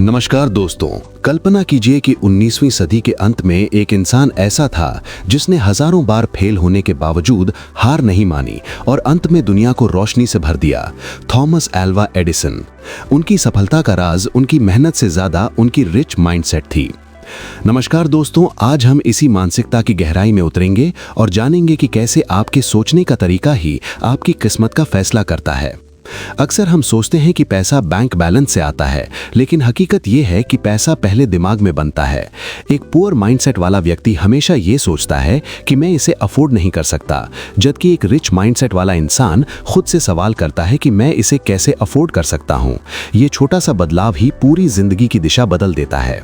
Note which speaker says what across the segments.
Speaker 1: नमस्कार दोस्तों, कल्पना कीजिए कि 19वीं सदी के अंत में एक इंसान ऐसा था जिसने हजारों बार फेल होने के बावजूद हार नहीं मानी और अंत में दुनिया को रोशनी से भर दिया। Thomas Alva Edison. उनकी सफलता का राज उनकी मेहनत से ज्यादा उनकी रिच माइंडसेट थी। नमस्कार दोस्तों, आज हम इसी मानसिकता की गहराई में उतरेंगे और जानेंगे कि कैसे आपके सोचने का तरीका ही आपकी किस्मत का फैसला करता है। अक्सर हम सोचते हैं कि पैसा बैंक बैलेंस से आता है, लेकिन हकीकत यह है कि पैसा पहले दिमाग में बनता है। एक पुअर माइंडसेट वाला व्यक्ति हमेशा ये सोचता है कि मैं इसे अफोर्ड नहीं कर सकता, जबकि एक रिच माइंडसेट वाला इंसान खुद से सवाल करता है कि मैं इसे कैसे अफोर्ड कर सकता हूँ। ये छोटा सा बदलाव ही पूरी जिंदगी की दिशा बदल देता है।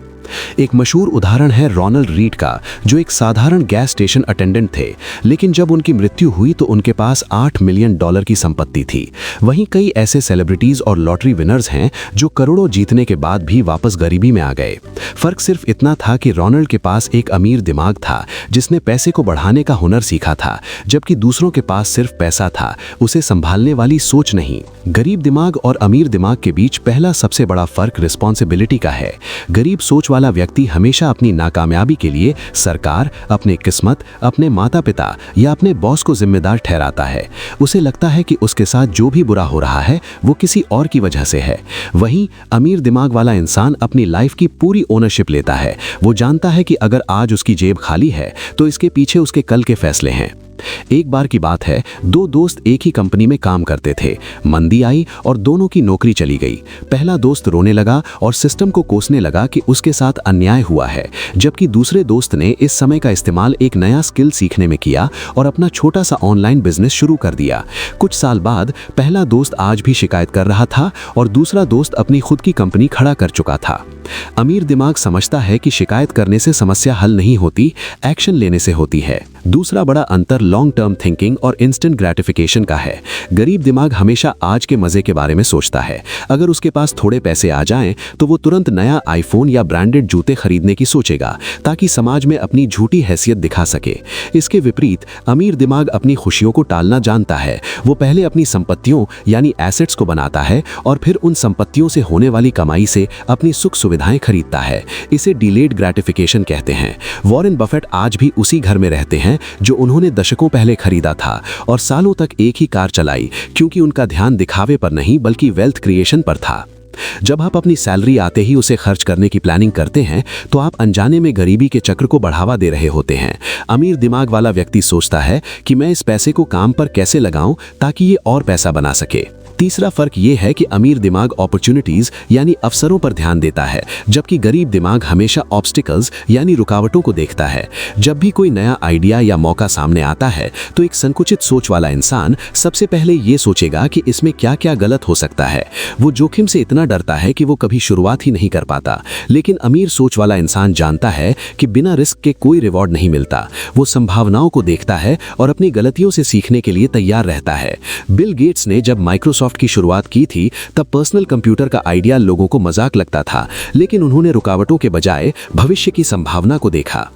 Speaker 1: एक मशहूर उदाहरण है रोनाल्ड रीड का, जो एक साधारण गैस स्टेशन अटेंडेंट थे, लेकिन जब उनकी मृत्यु हुई तो उनके पास $8 मिलियन की संपत्ति थी। वहीं कई ऐसे सेलिब्रिटीज और लॉटरी विनर्स हैं जो करोड़ों जीतने के बाद भी वापस गरीबी में आ गए। फर्क सिर्फ इतना था कि रोनाल्ड के पास एक अमीर दिमाग था जिसने पैसे को बढ़ाने का हुनर सीखा था, जबकि दूसरों के पास सिर्फ पैसा था, उसे संभालने वाली सोच नहीं। गरीब दिमाग और अमीर दिमाग के बीच पहला सबसे बड़ा फर्क रिस्पॉन्सिबिलिटी का है। गरीब सोच वाला व्यक्ति हमेशा अपनी नाकामयाबी के लिए सरकार, अपने किस्मत, अपने माता पिता या अपने बॉस को जिम्मेदार ठहराता है। उसे लगता है कि उसके साथ जो भी बुरा हो रहा है वो किसी और की वजह से है। वहीं अमीर दिमाग वाला इंसान अपनी लाइफ की पूरी ओनरशिप लेता है। वो जानता है कि अगर आज उसकी जेब खाली है तो इसके पीछे उसके कल के फैसले हैं। एक बार की बात है, दो दोस्त एक ही कंपनी में काम करते थे। मंदी आई और दोनों की नौकरी चली गई। पहला दोस्त रोने लगा और सिस्टम को कोसने लगा कि उसके साथ अन्याय हुआ है, जबकि दूसरे दोस्त ने इस समय का इस्तेमाल एक नया स्किल सीखने में किया और अपना छोटा सा ऑनलाइन बिजनेस शुरू कर दिया। कुछ साल बाद पहला दोस्त आज भी शिकायत कर रहा था और दूसरा दोस्त अपनी खुद की कंपनी खड़ा कर चुका था। अमीर दिमाग समझता है कि शिकायत करने से समस्या हल नहीं होती, एक्शन लेने से होती है। दूसरा बड़ा अंतर लॉन्ग टर्म थिंकिंग और इंस्टेंट ग्रेटिफिकेशन का है। गरीब दिमाग हमेशा आज के मजे के बारे में सोचता है। अगर उसके पास थोड़े पैसे आ जाएं तो वो तुरंत नया आईफोन या ब्रांडेड जूते खरीदने की सोचेगा, ताकि समाज में अपनी झूठी हैसियत दिखा सके। इसके विपरीत अमीर दिमाग अपनी खुशियों को टालना जानता है। वो पहले अपनी संपत्तियों यानी एसेट्स को बनाता है और फिर उन संपत्तियों से होने वाली कमाई से अपनी सुख सुविधाएं खरीदता है। इसे डिलेड ग्रेटिफिकेशन कहते हैं। वॉरेन बफेट आज भी उसी घर में रहते हैं जो उन्होंने दशकों पहले खरीदा था और सालों तक एक ही कार चलाई, क्योंकि उनका ध्यान दिखावे पर नहीं बल्कि वेल्थ क्रिएशन पर था। जब आप अपनी सैलरी आते ही उसे खर्च करने की प्लानिंग करते हैं तो आप अनजाने में गरीबी के चक्र को बढ़ावा दे रहे होते हैं। अमीर दिमाग वाला व्यक्ति सोचता है कि मैं इस पैसे को काम पर कैसे लगाऊं ताकि ये और पैसा बना सके। तीसरा फर्क ये है कि अमीर दिमाग अपॉर्चुनिटीज यानी अवसरों पर ध्यान देता है, जबकि गरीब दिमाग हमेशा ऑब्स्टिकल्स यानी रुकावटों को देखता है। जब भी कोई नया आइडिया या मौका सामने आता है तो एक संकुचित सोच वाला इंसान सबसे पहले ये सोचेगा कि इसमें क्या क्या गलत हो सकता है। वो जोखिम से इतना डरता है कि वो कभी शुरुआत ही नहीं कर पाता। लेकिन अमीर सोच वाला इंसान जानता है कि बिना रिस्क के कोई रिवॉर्ड नहीं मिलता। वो संभावनाओं को देखता है और अपनी गलतियों से सीखने के लिए तैयार रहता है। बिल गेट्स ने जब माइक्रोसॉफ्ट की शुरुआत की थी तब पर्सनल कंप्यूटर का आइडिया लोगों को मजाक लगता था, लेकिन उन्होंने रुकावटों के बजाय भविष्य की संभावना को देखा।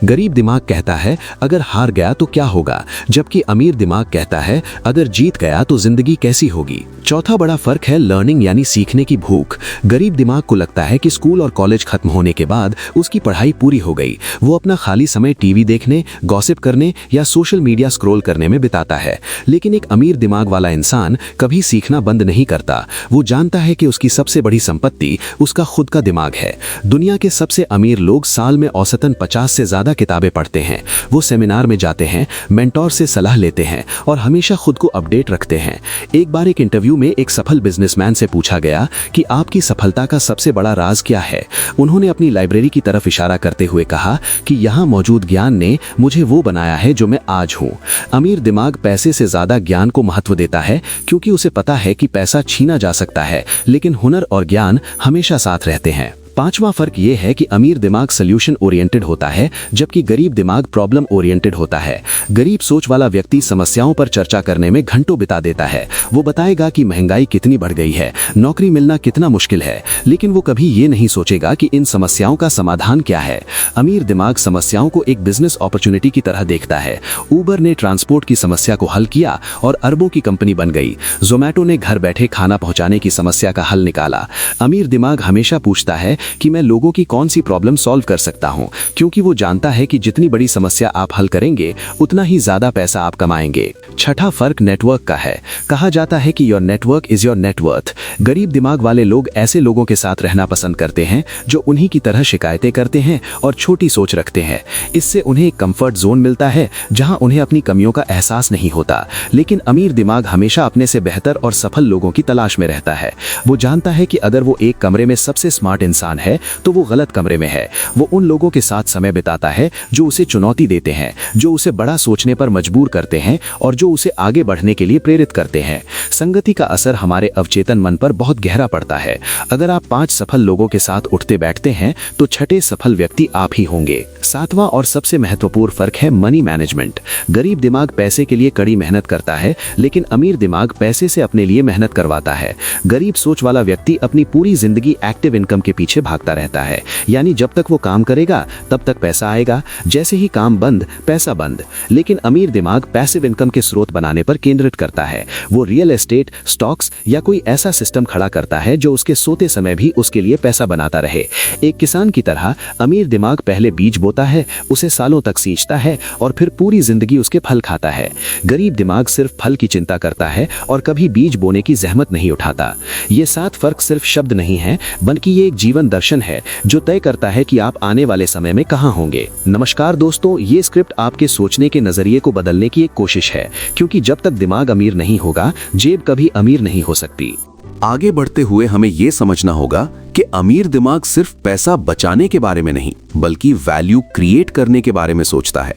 Speaker 1: गरीब दिमाग कहता है अगर हार गया तो क्या होगा, जबकि अमीर दिमाग कहता है अगर जीत गया तो जिंदगी कैसी होगी। चौथा बड़ा फर्क है लर्निंग यानी सीखने की भूख। गरीब दिमाग को लगता है कि स्कूल और कॉलेज खत्म होने के बाद उसकी पढ़ाई पूरी हो गई। वो अपना खाली समय टीवी देखने, गॉसिप करने या सोशल मीडिया स्क्रॉल करने में बिताता है। लेकिन एक अमीर दिमाग वाला इंसान कभी सीखना बंद नहीं करता। वो जानता है कि उसकी सबसे बड़ी संपत्ति उसका खुद का दिमाग है। दुनिया के सबसे अमीर लोग साल में औसतन 50 से ज्यादा किताबें पढ़ते हैं। वो सेमिनार में जाते हैं, मेंटोर से सलाह लेते हैं और हमेशा खुद को अपडेट रखते हैं। एक बार एक इंटरव्यू में एक सफल बिजनेसमैन से पूछा गया कि आपकी सफलता का सबसे बड़ा राज क्या है। उन्होंने अपनी लाइब्रेरी की तरफ इशारा करते हुए कहा कि यहाँ मौजूद ज्ञान ने मुझे वो बनाया है जो मैं आज हूँ। अमीर दिमाग पैसे से ज्यादा ज्ञान को महत्व देता है, क्योंकि उसे पता है कि पैसा छीना जा सकता है लेकिन हुनर और ज्ञान हमेशा साथ रहते हैं। पांचवा फर्क ये है कि अमीर दिमाग सॉल्यूशन ओरिएंटेड होता है जबकि गरीब दिमाग प्रॉब्लम ओरिएंटेड होता है। गरीब सोच वाला व्यक्ति समस्याओं पर चर्चा करने में घंटों बिता देता है। वो बताएगा कि महंगाई कितनी बढ़ गई है, नौकरी मिलना कितना मुश्किल है, लेकिन वो कभी ये नहीं सोचेगा कि इन समस्याओं का समाधान क्या है। अमीर दिमाग समस्याओं को एक बिजनेस अपॉर्चुनिटी की तरह देखता है। ऊबर ने ट्रांसपोर्ट की समस्या को हल किया और अरबों की कंपनी बन गई। जोमैटो ने घर बैठे खाना पहुंचाने की समस्या का हल निकाला। अमीर दिमाग हमेशा पूछता है कि मैं लोगों की कौन सी प्रॉब्लम सॉल्व कर सकता हूं, क्योंकि वो जानता है कि जितनी बड़ी समस्या आप हल करेंगे उतना ही ज्यादा पैसा आप कमाएंगे। छठा फर्क नेटवर्क का है। कहा जाता है कि your network is your net worth. गरीब दिमाग वाले लोग ऐसे लोगों के साथ रहना पसंद करते हैं जो उन्हीं की तरह शिकायतें करते हैं और छोटी सोच रखते हैं। इससे उन्हें एक कंफर्ट जोन मिलता है जहां उन्हें अपनी कमियों का एहसास नहीं होता। लेकिन अमीर दिमाग हमेशा अपने से बेहतर और सफल लोगों की तलाश में रहता है। वो जानता है कि अगर वो एक कमरे में सबसे स्मार्ट इंसान है तो वो गलत कमरे में है। वो उन लोगों के साथ समय बिताता है जो उसे चुनौती देते हैं, जो उसे बड़ा सोचने पर मजबूर करते हैं और जो उसे आगे बढ़ने के लिए प्रेरित करते हैं। संगति का असर हमारे अवचेतन मन पर बहुत गहरा पड़ता है। अगर आप 5 सफल लोगों के साथ उठते बैठते हैं तो छठे सफल व्यक्ति आप ही होंगे। सातवां और सबसे महत्वपूर्ण फर्क है मनी मैनेजमेंट। गरीब दिमाग पैसे के लिए कड़ी मेहनत करता है, लेकिन अमीर दिमाग पैसे से अपने लिए मेहनत करवाता है। गरीब सोच वाला व्यक्ति अपनी पूरी जिंदगी एक्टिव इनकम के पीछे भागता रहता है, यानी जब तक वो काम करेगा तब तक पैसा आएगा, जैसे ही काम बंद पैसा बंद। लेकिन अमीर दिमाग पैसिव इनकम के स्रोत बनाने पर केंद्रित करता है। वो रियल एस्टेट, स्टॉक्स या कोई ऐसा सिस्टम खड़ा करता है जो उसके सोते समय भी उसके लिए पैसा बनाता रहे। एक किसान की तरह अमीर दिमाग पहले बीज बोता है, उसे सालों तक सींचता है और फिर पूरी जिंदगी उसके फल खाता है। गरीब दिमाग सिर्फ फल की चिंता करता है और कभी बीज बोने की जहमत नहीं उठाता। ये 7 फर्क सिर्फ शब्द नहीं है, बल्कि ये एक जीवन दर्शन है जो तय करता है कि आप आने वाले समय में कहां होंगे। नमस्कार दोस्तों, ये स्क्रिप्ट आपके सोचने के नजरिए को बदलने की एक कोशिश है, क्योंकि जब तक दिमाग अमीर नहीं होगा, जेब कभी अमीर नहीं हो सकती।
Speaker 2: आगे बढ़ते हुए हमें यह समझना होगा कि अमीर दिमाग सिर्फ पैसा बचाने के बारे में नहीं, बल्कि वैल्यू क्रिएट करने के बारे में सोचता है।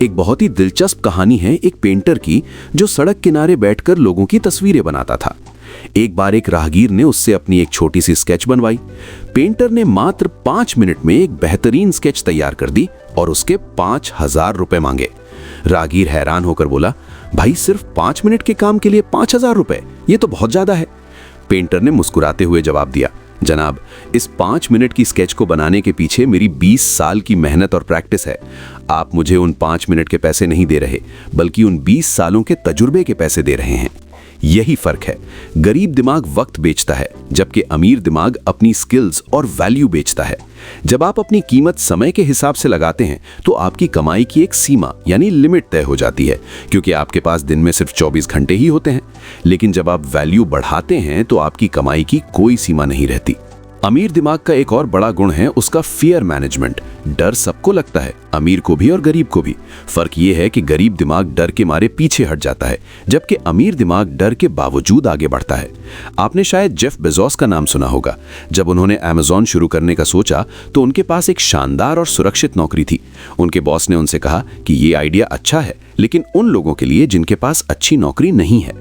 Speaker 2: एक बहुत ही दिलचस्प कहानी है एक पेंटर की जो सड़क किनारे बैठकर लोगों की तस्वीरें बनाता था। एक बार एक राहगीर ने उससे अपनी एक छोटी सी स्केच बनवाई। पेंटर ने मात्र 5 मिनट में एक बेहतरीन स्केच तैयार कर दी और उसके 5,000 रुपए मांगे। राहगीर हैरान होकर बोला, भाई सिर्फ 5 मिनट के काम के लिए 5,000 रुपए, ये तो बहुत ज्यादा है। पेंटर ने मुस्कुराते हुए जवाब दिया, जनाब, इस 5 मिनट की स्केच को बनाने के पीछे मेरी 20 साल की मेहनत और प्रैक्टिस है। आप मुझे उन 5 मिनट के पैसे नहीं दे रहे, बल्कि उन 20 सालों के तजुर्बे के पैसे दे रहे हैं। यही फर्क है। गरीब दिमाग वक्त बेचता है, जबकि अमीर दिमाग अपनी स्किल्स और वैल्यू बेचता है। जब आप अपनी कीमत समय के हिसाब से लगाते हैं तो आपकी कमाई की एक सीमा यानी लिमिट तय हो जाती है, क्योंकि आपके पास दिन में सिर्फ 24 घंटे ही होते हैं। लेकिन जब आप वैल्यू बढ़ाते हैं तो आपकी कमाई की कोई सीमा नहीं रहती। अमीर दिमाग का एक और बड़ा गुण है उसका फियर मैनेजमेंट। डर सबको लगता है, अमीर को भी और गरीब को भी। फर्क यह है कि गरीब दिमाग डर के मारे पीछे हट जाता है, जबकि अमीर दिमाग डर के बावजूद आगे बढ़ता है। आपने शायद जेफ बेजोस का नाम सुना होगा। जब उन्होंने अमेज़न शुरू करने का सोचा तो उनके पास एक शानदार और सुरक्षित नौकरी थी। उनके बॉस ने उनसे कहा कि ये आइडिया अच्छा है, लेकिन उन लोगों के लिए जिनके पास अच्छी नौकरी नहीं है।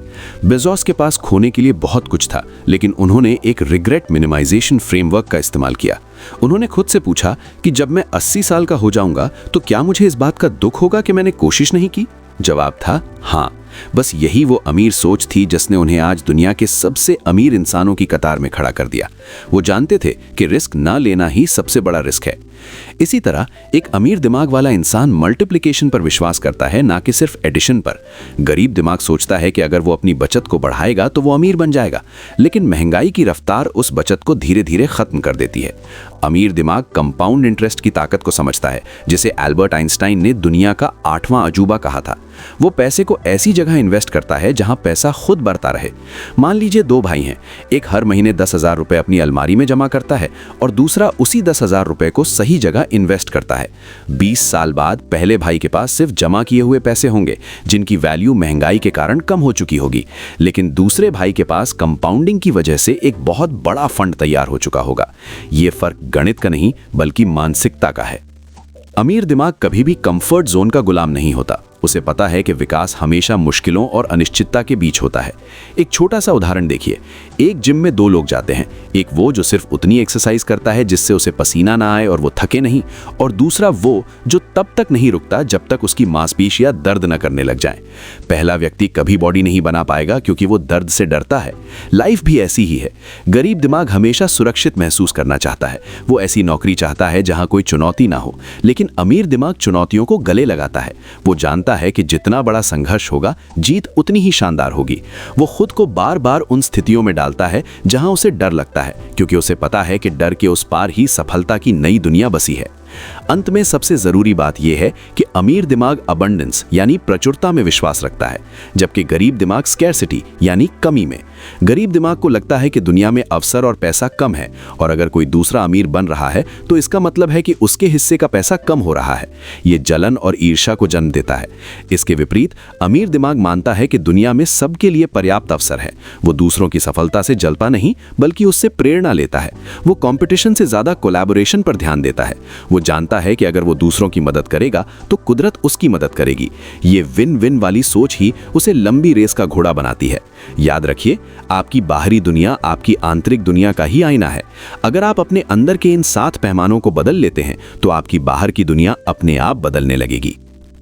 Speaker 2: बेजोस के पास खोने के लिए बहुत कुछ था, लेकिन उन्होंने एक रिग्रेट मिनिमाइजेशन फ्रेमवर्क का इस्तेमाल किया। उन्होंने खुद से पूछा कि जब मैं 80 साल का हो जाऊंगा तो क्या मुझे इस बात का दुख होगा कि मैंने कोशिश नहीं की? जवाब था हाँ। बस यही वो अमीर सोच थी जिसने उन्हें आज दुनिया के सबसे अमीर इंसानों की कतार में खड़ा कर दिया। वो जानते थे कि रिस्क ना लेना ही सबसे बड़ा रिस्क है। इसी तरह एक अमीर दिमाग वाला इंसान मल्टीप्लिकेशन पर विश्वास करता है, ना कि सिर्फ एडिशन पर। गरीब दिमाग सोचता है कि अगर वो अपनी बचत को बढ़ाएगा तो वो अमीर बन जाएगा, लेकिन महंगाई की रफ्तार उस बचत को धीरे धीरे खत्म कर देती है। अमीर दिमाग कंपाउंड इंटरेस्ट की ताकत को समझता है, जिसे एल्बर्ट आइंस्टाइन ने दुनिया का 8वां अजूबा कहा था। वो पैसे को ऐसी जगह इन्वेस्ट करता है जहां पैसा खुद बढ़ता रहे। मान लीजिए 2 भाई हैं, एक हर महीने 10,000 रुपए अपनी अलमारी में जमा करता है और दूसरा उसी 10,000 रुपए को सही जगह इन्वेस्ट करता है। 20 साल बाद पहले भाई के पास सिर्फ जमा किए हुए पैसे होंगे, जिनकी वैल्यू महंगाई के कारण कम हो चुकी होगी, लेकिन दूसरे भाई के पास कंपाउंडिंग की वजह से एक बहुत बड़ा फंड तैयार हो चुका होगा। ये फर्क गणित का नहीं, बल्कि मानसिकता का है। अमीर दिमाग कभी भी कंफर्ट जोन का गुलाम नहीं होता। उसे पता है कि विकास हमेशा मुश्किलों और अनिश्चितता के बीच होता है। एक छोटा सा उदाहरण देखिए, एक जिम में दो लोग जाते हैं, एक वो जो सिर्फ उतनी एक्सरसाइज करता है जिससे उसे पसीना ना आए और वो थके नहीं, और दूसरा वो जो तब तक नहीं रुकता जब तक उसकी मांसपेशियां दर्द न करने लग जाएं। पहला व्यक्ति कभी बॉडी नहीं बना पाएगा क्योंकि वो दर्द से डरता है। लाइफ भी ऐसी ही है। गरीब दिमाग हमेशा सुरक्षित महसूस करना चाहता है, वो ऐसी नौकरी चाहता है जहां कोई चुनौती ना हो। लेकिन अमीर दिमाग चुनौतियों को गले लगाता है। वो जानता है कि जितना बड़ा संघर्ष होगा, जीत उतनी ही शानदार होगी। वो खुद को बार बार उन स्थितियों में डालता है जहां उसे डर लगता है, क्योंकि उसे पता है कि डर के उस पार ही सफलता की नई दुनिया बसी है। अंत में सबसे जरूरी बात यह है कि अमीर दिमाग अबंडेंस यानी प्रचुरता में विश्वास रखता है, जबकि गरीब दिमाग स्कैर्सिटी यानी कमी में। गरीब दिमाग को लगता है कि दुनिया में अवसर और पैसा कम है, और अगर कोई दूसरा अमीर बन रहा है तो इसका मतलब है कि उसके हिस्से का पैसा कम हो रहा है। ये जलन और ईर्ष्या को जन्म देता है। इसके विपरीत अमीर दिमाग मानता है कि दुनिया में सबके लिए पर्याप्त अवसर है। वो दूसरों की सफलता से जलता नहीं, बल्कि उससे प्रेरणा लेता है। वो कंपटीशन से ज्यादा कोलैबोरेशन पर ध्यान देता है। वो जानता है कि अगर वो दूसरों की मदद करेगा तो कुदरत उसकी मदद करेगी। ये विन विन वाली सोच ही उसे लंबी रेस का घोड़ा बनाती है। याद रखिए, आपकी बाहरी दुनिया आपकी आंतरिक दुनिया का ही आईना है। अगर आप अपने अंदर के इन 7 पैमानों को बदल लेते हैं तो आपकी बाहर की दुनिया अपने आप बदलने लगेगी।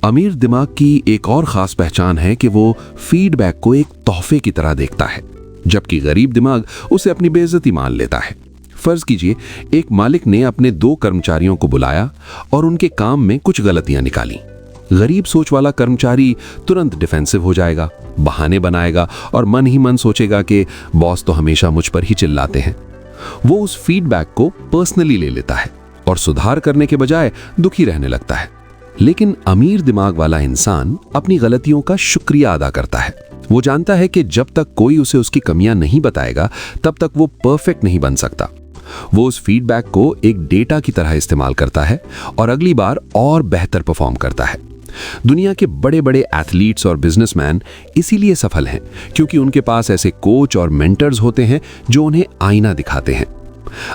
Speaker 3: अमीर दिमाग की एक और खास पहचान है कि वो फीडबैक को एक तोहफे की तरह देखता है, जबकि गरीब दिमाग उसे अपनी बेइज्जती मान लेता है। फर्ज कीजिए, एक मालिक ने अपने 2 कर्मचारियों को बुलाया और उनके काम में कुछ गलतियां निकाली। गरीब सोच वाला कर्मचारी तुरंत डिफेंसिव हो जाएगा, बहाने बनाएगा और मन ही मन सोचेगा कि बॉस तो हमेशा मुझ पर ही चिल्लाते हैं। वो उस फीडबैक को पर्सनली ले लेता है और सुधार करने के बजाय दुखी रहने लगता है। लेकिन अमीर दिमाग वाला इंसान अपनी गलतियों का शुक्रिया अदा करता है। वो जानता है कि जब तक कोई उसे उसकी कमियां नहीं बताएगा, तब तक वो परफेक्ट नहीं बन सकता। वो उस फीडबैक को एक डेटा की तरह इस्तेमाल करता है और अगली बार और बेहतर परफॉर्म करता है। दुनिया के बड़े बड़े एथलीट्स और बिजनेसमैन इसीलिए सफल हैं, क्योंकि उनके पास ऐसे कोच और मेंटर्स होते हैं जो उन्हें आईना दिखाते हैं।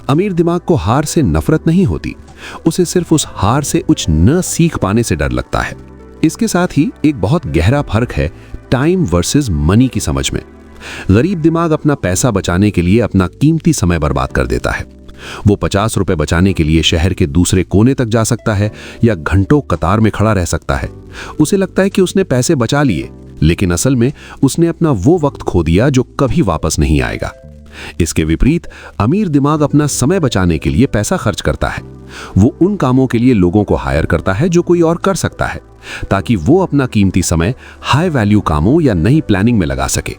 Speaker 3: अमीर दिमाग को हार से नफरत नहीं होती, उसे सिर्फ उस हार से कुछ न सीख पाने से डर लगता है। इसके साथ ही एक बहुत गहरा फर्क है टाइम वर्सेस मनी की समझ में। गरीब दिमाग अपना पैसा बचाने के लिए अपना कीमती समय बर्बाद कर देता है। वो 50 रुपए बचाने के लिए शहर के दूसरे कोने तक जा सकता है या घंटों कतार में खड़ा रह सकता है। उसे लगता है कि उसने पैसे बचा लिए, लेकिन असल में उसने अपना वो वक्त खो दिया जो कभी वापस नहीं आएगा। इसके विपरीत अमीर दिमाग अपना समय बचाने के लिए पैसा खर्च करता है। वो उन कामों के लिए लोगों को हायर करता है जो कोई और कर सकता है, ताकि वो अपना कीमती समय हाई वैल्यू कामों या नई प्लानिंग में लगा सके।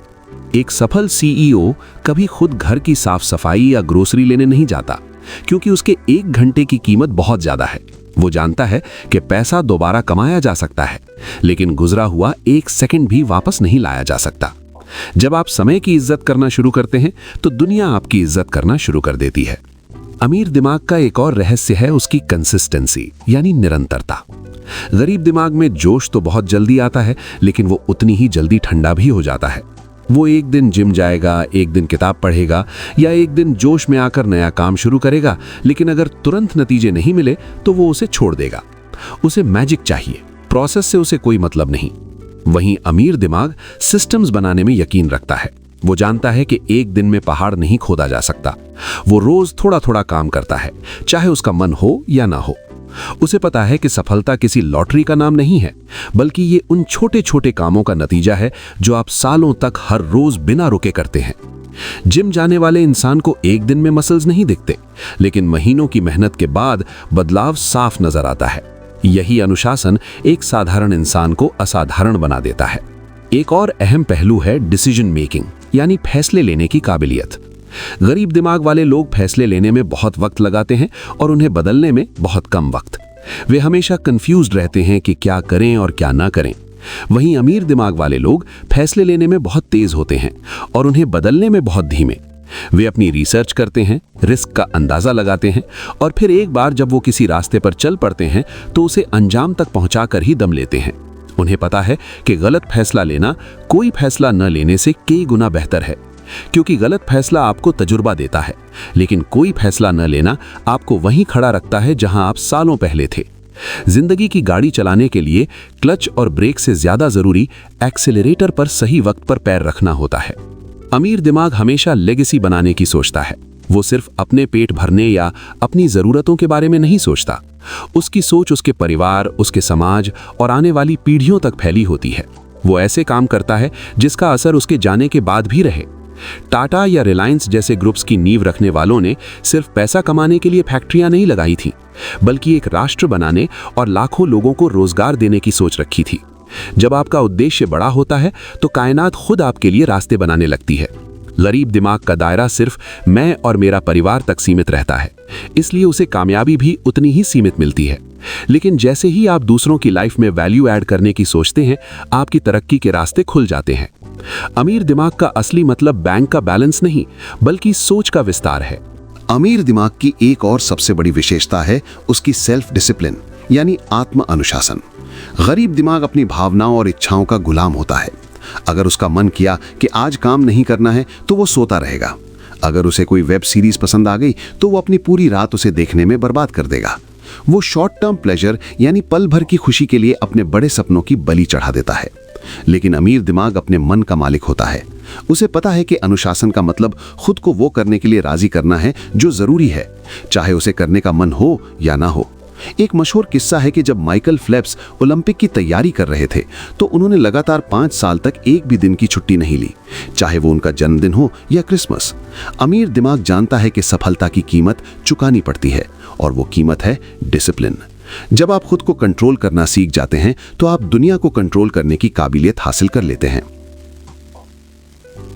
Speaker 3: एक सफल सीईओ कभी खुद घर की साफ सफाई या ग्रोसरी लेने नहीं जाता, क्योंकि उसके 1 घंटे की कीमत बहुत ज्यादा है। वो जानता है कि पैसा दोबारा कमाया जा सकता है, लेकिन गुजरा हुआ 1 सेकंड भी वापस नहीं लाया जा सकता। जब आप समय की इज्जत करना शुरू करते हैं तो दुनिया आपकी इज्जत करना शुरू कर देती है। अमीर दिमाग का एक और रहस्य है उसकी कंसिस्टेंसी यानी निरंतरता। गरीब दिमाग में जोश तो बहुत जल्दी आता है, लेकिन वो उतनी ही जल्दी ठंडा भी हो जाता है। वो एक दिन जिम जाएगा, एक दिन किताब पढ़ेगा या एक दिन जोश में आकर नया काम शुरू करेगा, लेकिन अगर तुरंत नतीजे नहीं मिले तो वो उसे छोड़ देगा। उसे मैजिक चाहिए, प्रोसेस से उसे कोई मतलब नहीं। वहीं अमीर दिमाग सिस्टम्स बनाने में यकीन रखता है। वो जानता है कि एक दिन में पहाड़ नहीं खोदा जा सकता। वो रोज थोड़ा थोड़ा काम करता है, चाहे उसका मन हो या ना हो। उसे पता है कि सफलता किसी लॉटरी का नाम नहीं है, बल्कि ये उन छोटे छोटे कामों का नतीजा है जो आप सालों तक हर रोज बिना रुके करते हैं। जिम जाने वाले इंसान को एक दिन में मसल्स नहीं दिखते, लेकिन महीनों की मेहनत के बाद बदलाव साफ नजर आता है। यही अनुशासन एक साधारण इंसान को असाधारण बना देता है। एक और अहम पहलू है डिसीजन मेकिंग यानी फैसले लेने की काबिलियत। गरीब दिमाग वाले लोग फैसले लेने में बहुत वक्त लगाते हैं और उन्हें बदलने में बहुत कम वक्त। वे हमेशा कंफ्यूज्ड रहते हैं कि क्या करें और क्या ना करें। वहीं अमीर दिमाग वाले लोग फैसले लेने में बहुत तेज होते हैं और उन्हें बदलने में बहुत धीमे। वे अपनी रिसर्च करते हैं, रिस्क का अंदाजा लगाते हैं और फिर एक बार जब वो किसी रास्ते पर चल पड़ते हैं तो उसे अंजाम तक पहुंचाकर ही दम लेते हैं। उन्हें पता है कि गलत फैसला लेना कोई फैसला न लेने से कई गुना बेहतर है, क्योंकि गलत फैसला आपको तजुर्बा देता है, लेकिन कोई फैसला न लेना आपको वहीं खड़ा रखता है जहां आप सालों पहले थे। जिंदगी की गाड़ी चलाने के लिए क्लच और ब्रेक से ज्यादा जरूरी एक्सेलरेटर पर सही वक्त पर पैर रखना होता है। अमीर दिमाग हमेशा लेगेसी बनाने की सोचता है। वो सिर्फ अपने पेट भरने या अपनी जरूरतों के बारे में नहीं सोचता। उसकी सोच उसके परिवार, उसके समाज और आने वाली पीढ़ियों तक फैली होती है। वो ऐसे काम करता है जिसका असर उसके जाने के बाद भी रहे। टाटा या रिलायंस जैसे ग्रुप्स की नींव रखने वालों ने सिर्फ पैसा कमाने के लिए फैक्ट्रियां नहीं लगाई थीं, बल्कि एक राष्ट्र बनाने और लाखों लोगों को रोजगार देने की सोच रखी थी। जब आपका उद्देश्य बड़ा होता है तो कायनात खुद आपके लिए रास्ते बनाने लगती है। गरीब दिमाग का दायरा सिर्फ मैं और मेरा परिवार तक सीमित रहता है, इसलिए उसे कामयाबी भी उतनी ही सीमित मिलती है। लेकिन जैसे ही आप दूसरों की लाइफ में वैल्यू ऐड करने की सोचते हैं, आपकी तरक्की के रास्ते खुल जाते हैं। अमीर दिमाग का असली मतलब बैंक का बैलेंस नहीं, बल्कि सोच का विस्तार है।
Speaker 1: अमीर दिमाग की एक और सबसे बड़ी विशेषता है उसकी सेल्फ डिसिप्लिन, यानी आत्म अनुशासन। गरीब दिमाग अपनी भावनाओं और इच्छाओं का गुलाम होता है। अगर उसका मन किया कि आज काम नहीं करना है तो वो सोता रहेगा। अगर उसे कोई वेब सीरीज पसंद आ गई तो वो अपनी पूरी रात उसे देखने में बर्बाद कर देगा। वो शॉर्ट टर्म प्लेजर यानी पल भर की खुशी के लिए अपने बड़े सपनों की बलि चढ़ा देता है। लेकिन अमीर दिमाग अपने मन का मालिक होता है। उसे पता है कि अनुशासन का मतलब खुद को वो करने के लिए राजी करना है जो जरूरी है, चाहे उसे करने का मन हो या ना हो। एक मशहूर किस्सा है कि जब माइकल फेल्प्स ओलंपिक की तैयारी कर रहे थे तो उन्होंने लगातार 5 साल तक एक भी दिन की छुट्टी नहीं ली, चाहे वो उनका जन्मदिन हो या क्रिसमस। अमीर दिमाग जानता है कि सफलता की कीमत चुकानी पड़ती है, और वो कीमत है डिसिप्लिन। जब आप खुद को कंट्रोल करना सीख जाते हैं तो आप दुनिया को कंट्रोल करने की काबिलियत हासिल कर लेते हैं।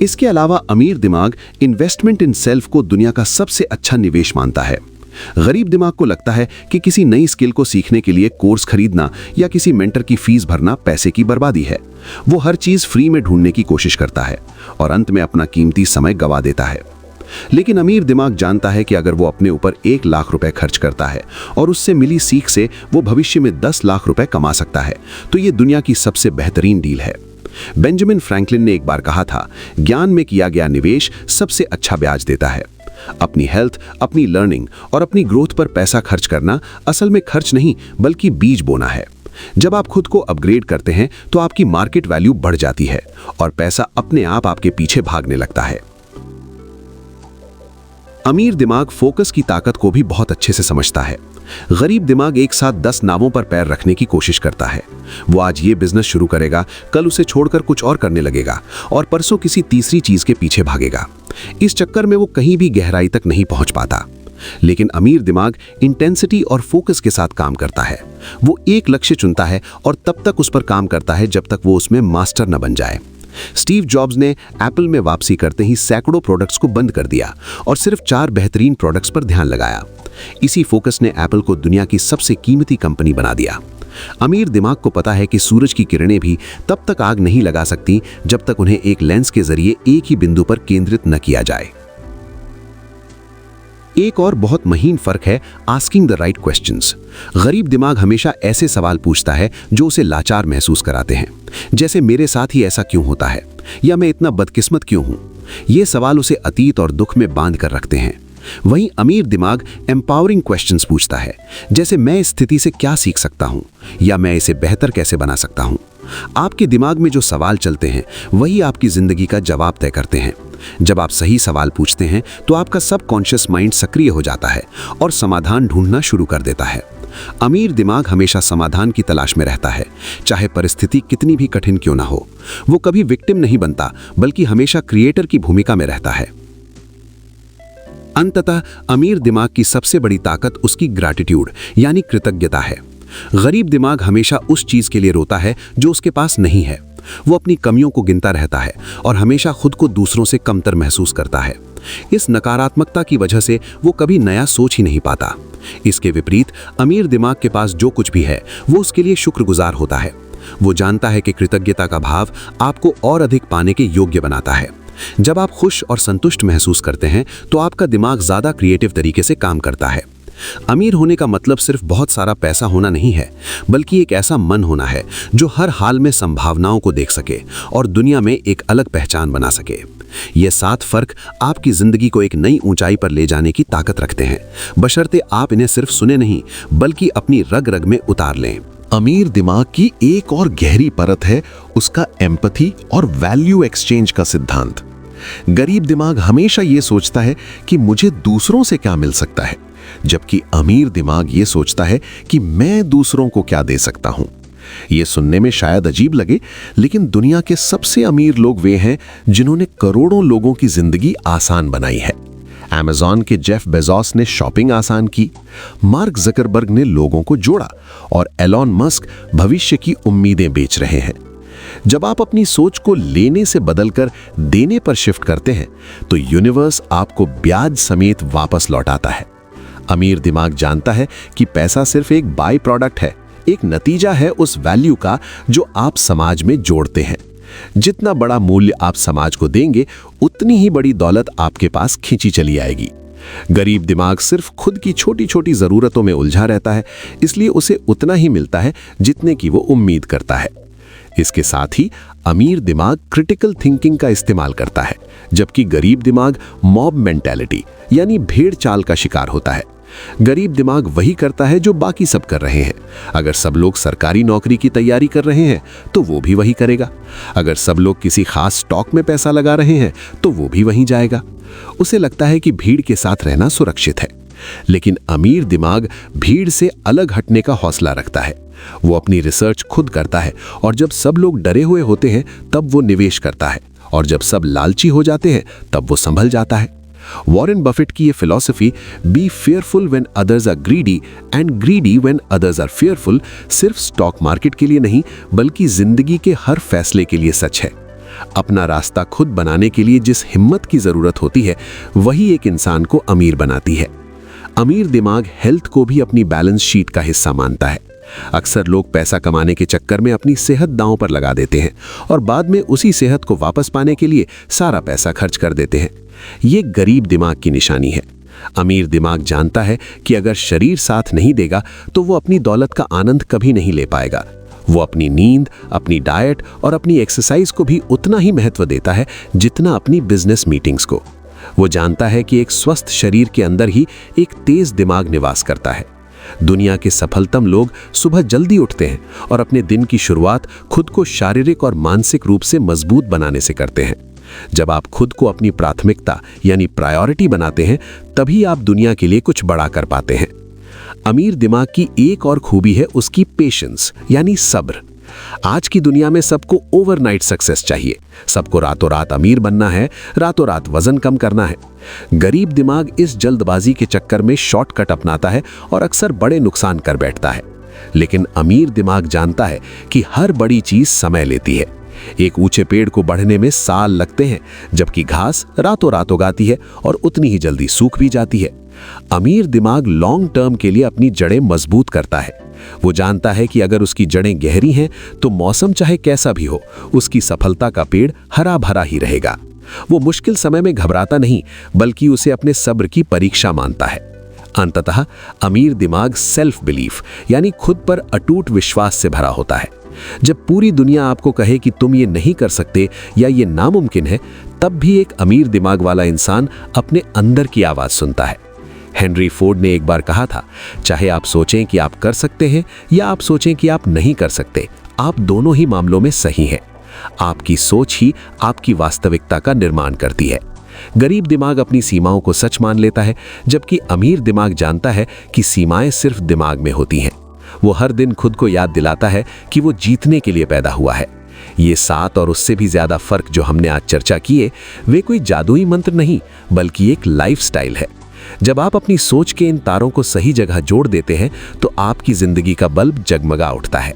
Speaker 1: इसके अलावा अमीर दिमाग इन्वेस्टमेंट इन सेल्फ को दुनिया का सबसे अच्छा निवेश मानता है। गरीब दिमाग को लगता है कि किसी नई स्किल को सीखने के लिए कोर्स खरीदना या किसी मेंटर की फीस भरना पैसे की बर्बादी है। वो हर चीज फ्री में ढूंढने की कोशिश करता है और अंत में अपना कीमती समय गवा देता है। लेकिन अमीर दिमाग जानता है कि अगर वो अपने ऊपर 1 लाख रुपए खर्च करता है और उससे मिली सीख से वो भविष्य में 10 लाख रुपए कमा सकता है, तो ये दुनिया की सबसे बेहतरीन डील है। बेंजामिन फ्रैंकलिन ने एक बार कहा था, ज्ञान में किया गया निवेश सबसे अच्छा ब्याज देता है। अपनी हेल्थ, अपनी लर्निंग और अपनी ग्रोथ पर पैसा खर्च करना असल में खर्च नहीं बल्कि बीज बोना है। जब आप खुद को अपग्रेड करते हैं तो आपकी मार्केट वैल्यू बढ़ जाती है और पैसा अपने आप आपके पीछे भागने लगता है। अमीर दिमाग फोकस की ताकत को भी बहुत अच्छे से समझता है। गरीब दिमाग एक साथ 10 नावों पर पैर रखने की कोशिश करता है। वो आज ये बिजनेस शुरू करेगा, कल उसे छोड़कर कुछ और करने लगेगा और परसों किसी तीसरी चीज के पीछे भागेगा। इस चक्कर में वो कहीं भी गहराई तक नहीं पहुंच पाता। लेकिन अमीर दिमाग इंटेंसिटी और फोकस के साथ काम करता है। वो एक लक्ष्य चुनता है और तब तक उस पर काम करता है जब तक वो उसमें मास्टर न बन जाए। स्टीव जॉब्स ने एप्पल में वापसी करते ही सैकड़ों प्रोडक्ट्स को बंद कर दिया और सिर्फ 4 बेहतरीन प्रोडक्ट्स पर ध्यान लगाया। इसी फोकस ने एप्पल को दुनिया की सबसे कीमती कंपनी बना दिया। अमीर दिमाग को पता है कि सूरज की किरणें भी तब तक आग नहीं लगा सकती जब तक उन्हें एक लेंस के जरिए एक ही बिंदु पर केंद्रित न किया जाए। एक और बहुत महीन फर्क है आस्किंग द राइट क्वेश्चंस। गरीब दिमाग हमेशा ऐसे सवाल पूछता है जो उसे लाचार महसूस कराते हैं, जैसे मेरे साथ ही ऐसा क्यों होता है या मैं इतना बदकिस्मत क्यों हूं। ये सवाल उसे अतीत और दुख में बांध कर रखते हैं। वहीं अमीर दिमाग एम्पावरिंग क्वेश्चंस पूछता है, जैसे मैं इस स्थिति से क्या सीख सकता हूं या मैं इसे बेहतर कैसे बना सकता हूं। आपके दिमाग में जो सवाल चलते हैं वही आपकी जिंदगी का जवाब तय करते हैं। जब आप सही सवाल पूछते हैं तो आपका सबकॉन्शियस माइंड सक्रिय हो जाता है और समाधान ढूंढना शुरू कर देता है। अमीर दिमाग हमेशा समाधान की तलाश में रहता है, चाहे परिस्थिति कितनी भी कठिन क्यों ना हो। वो कभी विक्टिम नहीं बनता बल्कि हमेशा क्रिएटर की भूमिका में रहता है। अंततः अमीर दिमाग की सबसे बड़ी ताकत उसकी ग्रैटिट्यूड यानी कृतज्ञता है। गरीब दिमाग हमेशा उस चीज के लिए रोता है जो उसके पास नहीं है। वो अपनी कमियों को गिनता रहता है और हमेशा खुद को दूसरों से कमतर महसूस करता है। इस नकारात्मकता की वजह से वो कभी नया सोच ही नहीं पाता। इसके विपरीत अमीर दिमाग के पास जो कुछ भी है वो उसके लिए शुक्रगुजार होता है। वो जानता है कि कृतज्ञता का भाव आपको और अधिक पाने के योग्य बनाता है। जब आप खुश और संतुष्ट महसूस करते हैं तो आपका दिमाग ज्यादा क्रिएटिव तरीके से काम करता है। अमीर होने का मतलब सिर्फ बहुत सारा पैसा होना नहीं है, बल्कि एक ऐसा मन होना है जो हर हाल में संभावनाओं को देख सके और दुनिया में एक अलग पहचान बना सके।
Speaker 4: ये 7 फर्क आपकी जिंदगी को एक नई ऊंचाई पर ले जाने की ताकत रखते हैं, बशर्ते आप इन्हें सिर्फ सुने नहीं बल्कि अपनी रग रग में उतार लें।
Speaker 1: अमीर दिमाग की एक और गहरी परत है उसका एम्पैथी और वैल्यू एक्सचेंज का सिद्धांत। गरीब दिमाग हमेशा ये सोचता है कि मुझे दूसरों से क्या मिल सकता है, जबकि अमीर दिमाग ये सोचता है कि मैं दूसरों को क्या दे सकता हूं। ये सुनने में शायद अजीब लगे, लेकिन दुनिया के सबसे अमीर लोग वे हैं जिन्होंने करोड़ों लोगों की जिंदगी आसान बनाई है। अमेज़न के जेफ बेजोस ने शॉपिंग आसान की, मार्क ज़करबर्ग ने लोगों को जोड़ा और एलॉन मस्क भविष्य की उम्मीदें बेच रहे हैं। जब आप अपनी सोच को लेने से बदलकर देने पर शिफ्ट करते हैं तो यूनिवर्स आपको ब्याज समेत वापस लौटाता है। अमीर दिमाग जानता है कि पैसा सिर्फ एक बाय प्रोडक्ट है, एक नतीजा है उस वैल्यू का जो आप समाज में जोड़ते हैं। जितना बड़ा मूल्य आप समाज को देंगे, उतनी ही बड़ी दौलत आपके पास खींची चली आएगी। गरीब दिमाग सिर्फ खुद की छोटी छोटी जरूरतों में उलझा रहता है, इसलिए उसे उतना ही मिलता है जितने की वो उम्मीद करता है। इसके साथ ही अमीर दिमाग क्रिटिकल थिंकिंग का इस्तेमाल करता है, जबकि गरीब दिमाग मॉब मेंटालिटी यानी भेड़ चाल का शिकार होता है। गरीब दिमाग वही करता है जो बाकी सब कर रहे हैं। अगर सब लोग सरकारी नौकरी की तैयारी कर रहे हैं तो वो भी वही करेगा। अगर सब लोग किसी खास स्टॉक में पैसा लगा रहे हैं तो वो भी वहीं जाएगा। उसे लगता है कि भीड़ के साथ रहना सुरक्षित है। लेकिन अमीर दिमाग भीड़ से अलग हटने का हौसला रखता है। वो अपनी रिसर्च खुद करता है और जब सब लोग डरे हुए होते हैं तब वो निवेश करता है, और जब सब लालची हो जाते हैं तब वो संभल जाता है। वॉरेन बफेट की ये philosophy be fearful when others are greedy and greedy when others are fearful सिर्फ स्टॉक मार्केट के लिए नहीं बल्कि जिंदगी के हर फैसले के लिए सच है। अपना रास्ता खुद बनाने के लिए जिस हिम्मत की जरूरत होती है वही एक इंसान को अमीर बनाती है। अमीर दिमाग हेल्थ को भी अपनी बैलेंस शीट का हिस्सा मानता है। अक्सर लोग पैसा कमाने के चक्कर में अपनी सेहत दांव पर लगा देते हैं और बाद में उसी सेहत को वापस पाने के लिए सारा पैसा खर्च कर देते हैं। ये गरीब दिमाग की निशानी है। अमीर दिमाग जानता है कि अगर शरीर साथ नहीं देगा तो वो अपनी दौलत का आनंद कभी नहीं ले पाएगा। वो अपनी नींद, अपनी डाइट और अपनी एक्सरसाइज को भी उतना ही महत्व देता है जितना अपनी बिजनेस मीटिंग्स को। वो जानता है कि एक स्वस्थ शरीर के अंदर ही एक तेज दिमाग निवास करता है। दुनिया के सफलतम लोग सुबह जल्दी उठते हैं और अपने दिन की शुरुआत खुद को शारीरिक और मानसिक रूप से मजबूत बनाने से करते हैं। जब आप खुद को अपनी प्राथमिकता यानी प्रायोरिटी बनाते हैं तभी आप दुनिया के लिए कुछ बड़ा कर पाते हैं। अमीर दिमाग की एक और खूबी है उसकी पेशेंस यानी सब्र। आज की दुनिया में सबको ओवरनाइट सक्सेस चाहिए, सबको रातों रात अमीर बनना है, रातों रात वजन कम करना है। गरीब दिमाग इस जल्दबाजी के चक्कर में शॉर्टकट अपनाता है और अक्सर बड़े नुकसान कर बैठता है। लेकिन अमीर दिमाग जानता है कि हर बड़ी चीज समय लेती है। एक ऊंचे पेड़ को बढ़ने में साल लगते हैं, जबकि घास रातों रात उगाती है और उतनी ही जल्दी सूख भी जाती है। अमीर दिमाग लॉन्ग टर्म के लिए अपनी जड़ें मजबूत करता है। वो जानता है कि अगर उसकी जड़ें गहरी हैं तो मौसम चाहे कैसा भी हो, उसकी सफलता का पेड़ हरा भरा ही रहेगा। वो मुश्किल समय में घबराता नहीं बल्कि उसे अपने सब्र की परीक्षा मानता है। अंततः अमीर दिमाग सेल्फ बिलीफ यानी खुद पर अटूट विश्वास से भरा होता है। जब पूरी दुनिया आपको कहे कि तुम ये नहीं कर सकते या ये नामुमकिन है, तब भी एक अमीर दिमाग वाला इंसान अपने अंदर की आवाज सुनता है। हेनरी फोर्ड ने एक बार कहा था, चाहे आप सोचें कि आप कर सकते हैं या आप सोचें कि आप नहीं कर सकते, आप दोनों ही मामलों में सही हैं। आपकी सोच ही आपकी वास्तविकता का निर्माण करती है। गरीब दिमाग अपनी सीमाओं को सच मान लेता है, जबकि अमीर दिमाग जानता है कि सीमाएं सिर्फ दिमाग में होती हैं। वो हर दिन खुद को याद दिलाता है कि वो जीतने के लिए पैदा हुआ है। ये 7 और उससे भी ज्यादा फर्क जो हमने आज चर्चा किए, वे कोई जादुई मंत्र नहीं बल्कि एक लाइफस्टाइल है। जब आप अपनी सोच के इन तारों को सही जगह जोड़ देते हैं तो आपकी जिंदगी का बल्ब जगमगा उठता है।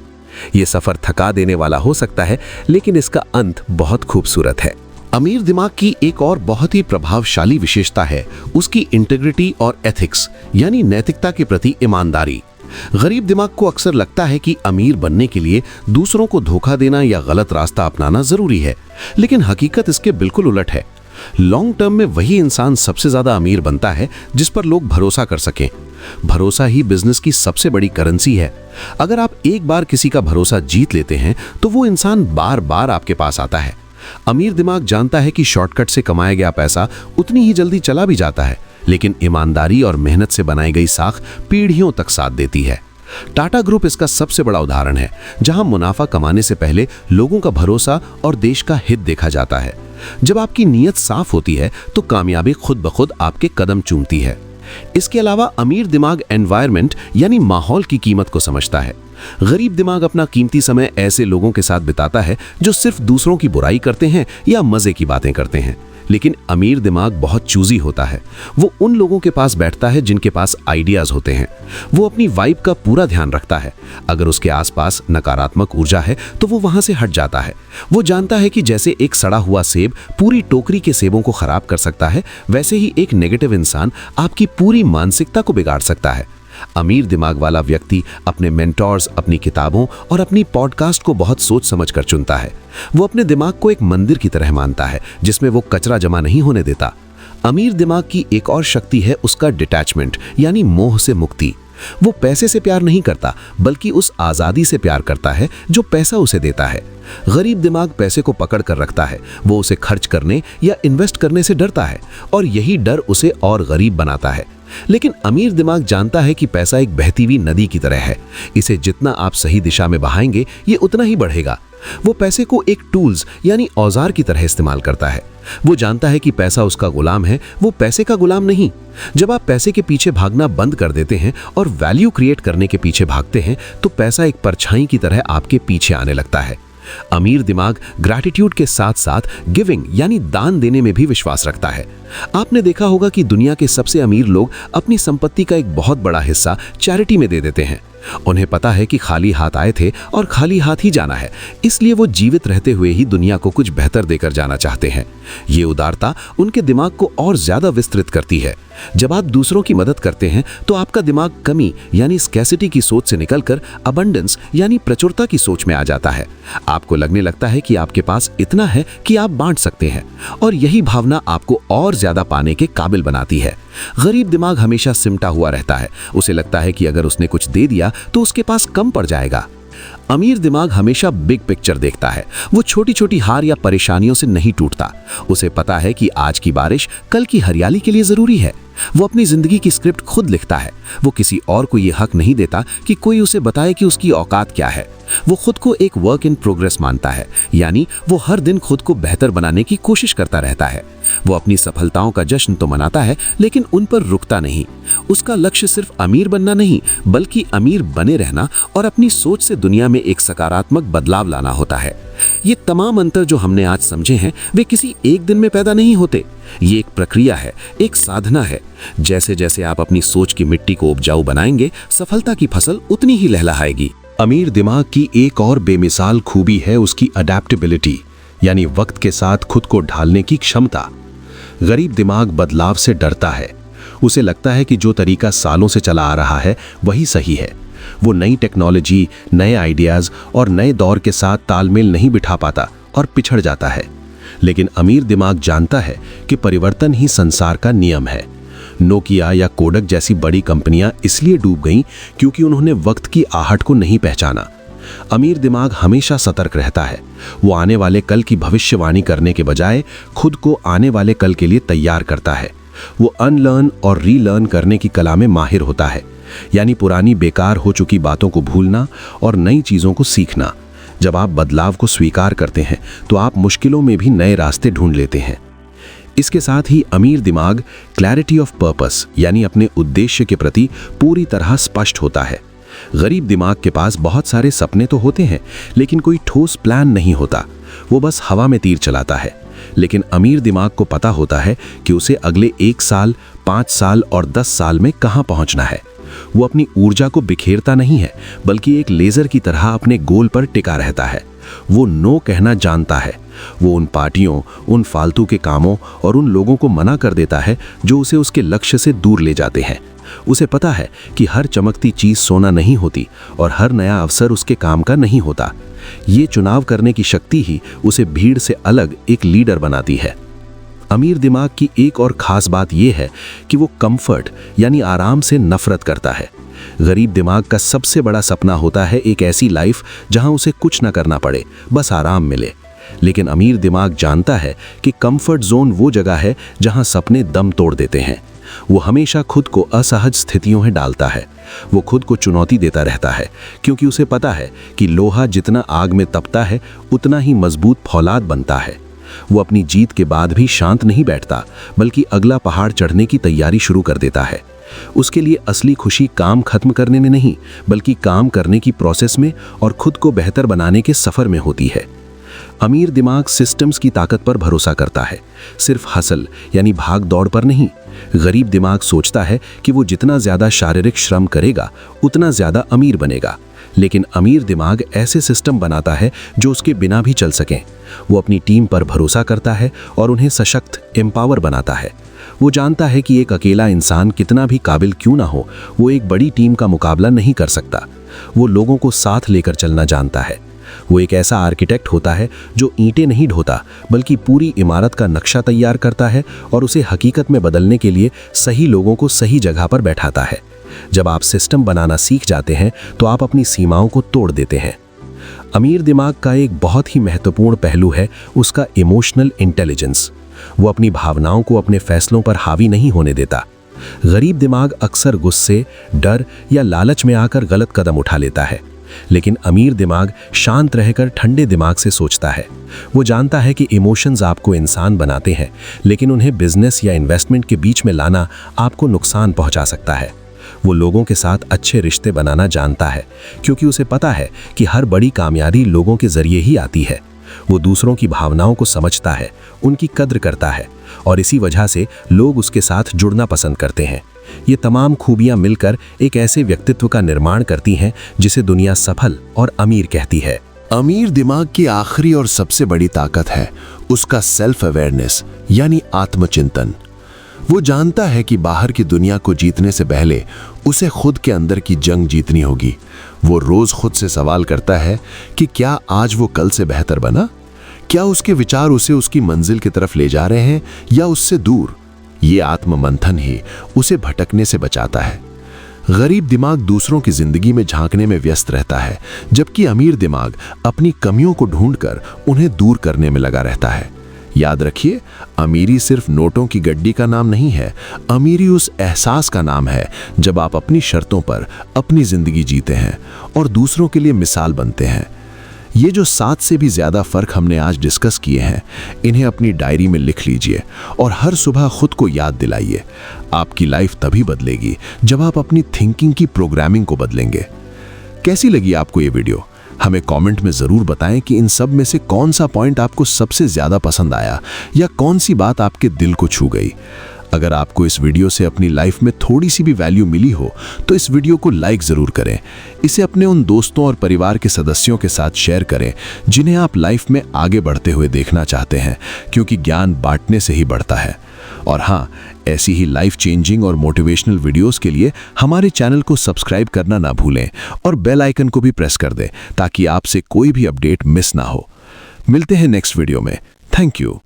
Speaker 1: ये सफर थका देने वाला हो सकता है, लेकिन इसका अंत बहुत खूबसूरत है। अमीर दिमाग की एक और बहुत ही प्रभावशाली विशेषता है उसकी इंटीग्रिटी और एथिक्स यानी नैतिकता के प्रति ईमानदारी। गरीब दिमाग को अक्सर लगता है कि अमीर बनने के लिए दूसरों को धोखा देना या गलत रास्ता अपनाना जरूरी है, लेकिन हकीकत इसके बिल्कुल उलट है। लॉन्ग टर्म में वही इंसान सबसे ज्यादा अमीर बनता है जिस पर लोग भरोसा कर सकें। भरोसा ही बिजनेस की सबसे बड़ी करेंसी है। अगर आप एक बार किसी का भरोसा जीत लेते हैं तो वो इंसान बार बार आपके पास आता है।
Speaker 4: अमीर दिमाग जानता है कि शॉर्टकट से कमाया गया पैसा उतनी ही जल्दी चला भी जाता है, लेकिन ईमानदारी और मेहनत से बनाई गई साख पीढ़ियों तक साथ देती है। टाटा ग्रुप इसका सबसे बड़ा उदाहरण है, जहां मुनाफा कमाने से पहले लोगों का भरोसा और देश का हित देखा जाता है। जब आपकी नीयत साफ होती है तो कामयाबी खुद ब खुद आपके कदम चूमती है। इसके अलावा अमीर दिमाग एनवायरनमेंट यानी माहौल की कीमत को समझता है। गरीब दिमाग अपना कीमती समय ऐसे लोगों के साथ बिताता है जो सिर्फ दूसरों की बुराई करते हैं या मजे की बातें करते हैं। लेकिन अमीर दिमाग बहुत चूजी होता है। वो उन लोगों के पास बैठता है जिनके पास आइडियाज होते हैं। वो अपनी वाइब का पूरा ध्यान रखता है। अगर उसके आसपास नकारात्मक ऊर्जा है तो वो वहां से हट जाता है। वो जानता है कि जैसे एक सड़ा हुआ सेब पूरी टोकरी के सेबों को खराब कर सकता है, वैसे ही एक नेगेटिव इंसान आपकी पूरी मानसिकता को बिगाड़ सकता है। अमीर दिमाग वाला व्यक्ति अपने मेंटोर्स, अपनी किताबों और अपनी पॉडकास्ट को बहुत सोच समझ कर चुनता है। वो अपने दिमाग को एक मंदिर की तरह मानता है जिसमें वो कचरा जमा नहीं होने देता। अमीर दिमाग की एक और शक्ति है उसका डिटैचमेंट यानी मोह से मुक्ति। वो पैसे से प्यार नहीं करता बल्कि उस आज़ादी से प्यार करता है जो पैसा उसे देता है। गरीब दिमाग पैसे को पकड़ कर रखता है। वो उसे खर्च करने या इन्वेस्ट करने से डरता है और यही डर उसे और गरीब बनाता है। लेकिन अमीर दिमाग जानता है कि पैसा एक बहती हुई नदी की तरह है। इसे जितना आप सही दिशा में बहाएंगे ये उतना ही बढ़ेगा। वो पैसे को एक टूल्स यानी औजार की तरह इस्तेमाल करता है। वो जानता है कि पैसा उसका गुलाम है, वो पैसे का गुलाम नहीं। जब आप पैसे के पीछे भागना बंद कर देते हैं और वैल्यू क्रिएट करने के पीछे भागते हैं तो पैसा एक परछाई की तरह आपके पीछे आने लगता है। अमीर दिमाग ग्रैटिट्यूड के साथ साथ गिविंग यानी दान देने में भी विश्वास रखता है। आपने देखा होगा कि दुनिया के सबसे अमीर लोग अपनी संपत्ति का एक बहुत बड़ा हिस्सा चैरिटी में दे देते हैं। उन्हें पता है कि खाली हाथ आए थे और खाली हाथ ही जाना है, इसलिए वो जीवित रहते हुए ही दुनिया को कुछ बेहतर देकर जाना चाहते हैं। ये उदारता उनके दिमाग को और ज्यादा विस्तृत करती है। जब आप दूसरों की मदद करते हैं तो आपका दिमाग कमी यानी स्कैसिटी की सोच से निकलकर अबंडेंस यानी प्रचुरता की सोच में आ जाता है। आपको लगने लगता है कि आपके पास इतना है कि आप बांट सकते हैं और यही भावना आपको और ज्यादा पाने के काबिल बनाती है। गरीब दिमाग हमेशा सिमटा हुआ रहता है। उसे लगता है कि अगर उसने कुछ दे दिया तो उसके पास कम पड़ जाएगा। अमीर दिमाग हमेशा बिग पिक्चर देखता है। वो छोटी छोटी हार या परेशानियों से नहीं टूटता। उसे पता है कि आज की बारिश कल की हरियाली के लिए जरूरी है। वो अपनी जिंदगी की स्क्रिप्ट खुद लिखता है। वो किसी और को ये हक नहीं देता कि कोई उसे बताए कि उसकी औकात क्या है। वो खुद को एक वर्क इन प्रोग्रेस मानता है, यानी वो हर दिन खुद को बेहतर बनाने की कोशिश करता रहता है। वो अपनी सफलताओं का जश्न तो मनाता है लेकिन उन पर रुकता नहीं। उसका लक्ष्य सिर्फ अमीर बनना नहीं बल्कि अमीर बने रहना और अपनी सोच से दुनिया में एक सकारात्मक बदलाव लाना होता है। ये तमाम अंतर जो हमने आज समझे हैं वे किसी एक दिन में पैदा नहीं होते। ये एक प्रक्रिया है, एक साधना है। जैसे जैसे आप अपनी सोच की मिट्टी को उपजाऊ बनाएंगे, सफलता की फसल उतनी ही लहलहाएगी।
Speaker 1: अमीर दिमाग की एक और बेमिसाल खूबी है उसकी अडेप्टेबिलिटी यानी वक्त के साथ खुद को ढालने की क्षमता। गरीब दिमाग बदलाव से डरता है। उसे लगता है कि जो तरीका सालों से चला आ रहा है वही सही है। वो नई टेक्नोलॉजी, नए आइडियाज और नए दौर के साथ तालमेल नहीं बिठा पाता और पिछड़ जाता है। लेकिन अमीर दिमाग जानता है कि परिवर्तन ही संसार का नियम है। नोकिया या कोडक जैसी बड़ी कंपनियां इसलिए डूब गईं क्योंकि उन्होंने वक्त की आहट को नहीं पहचाना। अमीर दिमाग हमेशा सतर्क रहता है। वो आने वाले कल की भविष्यवाणी करने के बजाय खुद को आने वाले कल के लिए तैयार करता है। वो अनलर्न और रीलर्न करने की कला में माहिर होता है, यानी पुरानी बेकार हो चुकी बातों को भूलना और नई चीजों को सीखना। जब आप बदलाव को स्वीकार करते हैं तो आप मुश्किलों में भी नए रास्ते ढूंढ लेते हैं। इसके साथ ही अमीर दिमाग क्लैरिटी ऑफ पर्पस यानी अपने उद्देश्य के प्रति पूरी तरह स्पष्ट होता है। गरीब दिमाग के पास बहुत सारे सपने तो होते हैं लेकिन कोई ठोस प्लान नहीं होता। वो बस हवा में तीर चलाता है। लेकिन अमीर दिमाग को पता होता है कि उसे अगले 1 साल, 5 साल और 10 साल में कहां पहुंचना है। वो अपनी ऊर्जा को बिखेरता नहीं है बल्कि एक लेजर की तरह अपने गोल पर टिका रहता है। वो नो कहना जानता है। वो उन पार्टियों, उन फालतू के कामों और उन लोगों को मना कर देता है जो उसे उसके लक्ष्य से दूर ले जाते हैं। उसे पता है कि हर चमकती चीज सोना नहीं होती और हर नया अवसर उसके काम का नहीं होता। ये चुनाव करने की शक्ति ही उसे भीड़ से अलग एक लीडर बनाती है। अमीर दिमाग की एक और खास बात यह है कि वो कंफर्ट यानी आराम से नफरत करता है। गरीब दिमाग का सबसे बड़ा सपना होता है एक ऐसी लाइफ जहां उसे कुछ ना करना पड़े, बस आराम मिले।
Speaker 4: लेकिन अमीर दिमाग जानता है कि कंफर्ट जोन वो जगह है जहां सपने दम तोड़ देते हैं। वो हमेशा खुद को असहज स्थितियों में डालता है। वो खुद को चुनौती देता रहता है, क्योंकि उसे पता है कि लोहा जितना आग में तपता है उतना ही मजबूत फौलाद बनता है। वो अपनी जीत के बाद भी शांत नहीं बैठता, बल्कि अगला पहाड़ चढ़ने की तैयारी शुरू कर देता है। उसके लिए असली खुशी काम खत्म करने में नहीं, बल्कि काम करने की प्रोसेस में और खुद को बेहतर बनाने के सफर में होती है। अमीर दिमाग सिस्टम्स की ताकत पर भरोसा करता है, सिर्फ हसल यानी भाग दौड़ पर नहीं। गरीब दिमाग सोचता है कि वो जितना ज्यादा शारीरिक श्रम करेगा उतना ज्यादा अमीर बनेगा, लेकिन अमीर दिमाग ऐसे सिस्टम बनाता है जो उसके बिना भी चल सकें। वो अपनी टीम पर भरोसा करता है और उन्हें सशक्त एम्पावर बनाता है। वो जानता है कि एक अकेला इंसान कितना भी काबिल क्यों ना हो, वो एक बड़ी टीम का मुकाबला नहीं कर सकता। वो लोगों को साथ लेकर चलना जानता है। वो एक ऐसा आर्किटेक्ट होता है जो ईंटें नहीं ढोता, बल्कि पूरी इमारत का नक्शा तैयार करता है और उसे हकीकत में बदलने के लिए सही लोगों को सही जगह पर बैठाता है। जब आप सिस्टम बनाना सीख जाते हैं तो आप अपनी सीमाओं को तोड़ देते हैं। अमीर दिमाग का एक बहुत ही महत्वपूर्ण पहलू है उसका इमोशनल इंटेलिजेंस। वो अपनी भावनाओं को अपने फैसलों पर हावी नहीं होने देता। गरीब दिमाग अक्सर गुस्से, डर या लालच में आकर गलत कदम उठा लेता है, लेकिन अमीर दिमाग शांत रहकर ठंडे दिमाग से सोचता है। वो जानता है कि इमोशंस आपको इंसान बनाते हैं, लेकिन उन्हें बिजनेस या इन्वेस्टमेंट के बीच में लाना आपको नुकसान पहुंचा सकता है। वो लोगों के साथ अच्छे रिश्ते बनाना जानता है, क्योंकि उसे पता है कि हर बड़ी कामयाबी लोगों के जरिए ही आती है। वो दूसरों की भावनाओं को समझता है, उनकी कद्र करता है, और इसी वजह से लोग उसके साथ जुड़ना पसंद करते हैं। ये तमाम खूबियां मिलकर एक ऐसे व्यक्तित्व का निर्माण करती हैं जिसे दुनिया सफल और अमीर कहती है।
Speaker 1: अमीर दिमाग की आखिरी और सबसे बड़ी ताकत है उसका सेल्फ अवेयरनेस यानी आत्मचिंतन। वो जानता है कि बाहर की दुनिया को जीतने से पहले उसे खुद के अंदर की जंग जीतनी होगी। वो रोज खुद से सवाल करता है कि क्या आज वो कल से बेहतर बना? क्या उसके विचार उसे उसकी मंजिल की तरफ ले जा रहे हैं या उससे दूर? ये आत्ममंथन ही उसे भटकने से बचाता है। गरीब दिमाग दूसरों की जिंदगी में झांकने में व्यस्त रहता है, जबकि अमीर दिमाग अपनी कमियों को ढूंढकर उन्हें दूर करने में लगा रहता है। याद रखिए, अमीरी सिर्फ नोटों की गड्डी का नाम नहीं है। अमीरी उस एहसास का नाम है जब आप अपनी शर्तों पर अपनी जिंदगी जीते हैं और दूसरों के लिए मिसाल बनते हैं। ये जो 7 से भी ज्यादा फर्क हमने आज डिस्कस किए हैं, इन्हें अपनी डायरी में लिख लीजिए और हर सुबह खुद को याद दिलाइए। आपकी लाइफ तभी बदलेगी जब आप अपनी थिंकिंग की प्रोग्रामिंग को बदलेंगे। कैसी लगी आपको ये वीडियो? हमें कमेंट में जरूर बताएं कि इन सब में से कौन सा पॉइंट आपको सबसे ज्यादा पसंद आया या कौन सी बात आपके दिल को छू गई। अगर आपको इस वीडियो से अपनी लाइफ में थोड़ी सी भी वैल्यू मिली हो तो इस वीडियो को लाइक जरूर करें। इसे अपने उन दोस्तों और परिवार के सदस्यों के साथ शेयर करें जिन्हें आप लाइफ में आगे बढ़ते हुए देखना चाहते हैं, क्योंकि ज्ञान बांटने से ही बढ़ता है। और हाँ, ऐसी ही लाइफ चेंजिंग और मोटिवेशनल वीडियोस के लिए हमारे चैनल को सब्सक्राइब करना ना भूलें और बेल आइकन को भी प्रेस कर दें ताकि आपसे कोई भी अपडेट मिस ना हो। मिलते हैं नेक्स्ट वीडियो में। Thank you.